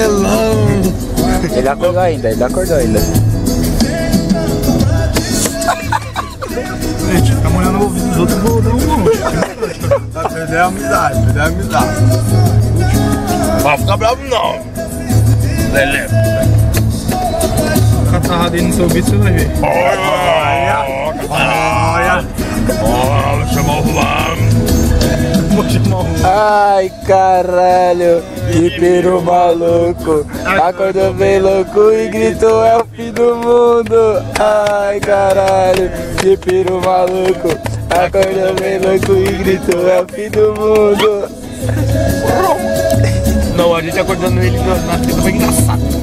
chinelão. Ele acordou ainda, ele acordou ainda. Gente, fica molhando o ouvido dos outros, vou dar um monte. Tá perdendo a amizade, perdendo a amizade. Vai ficar bravo não. Lelé. Catarrada aí no seu ouvido, você vai ver. Olha. Vou chamar o Juan. Vou chamar o... Ai, caralho, que peru maluco. Acordou bem louco e gritou: é o fim do mundo. Ai, caralho, que peru maluco. Acordou bem louco e gritou: é o fim do mundo. Não, a gente acordando ele na fita foi engraçado.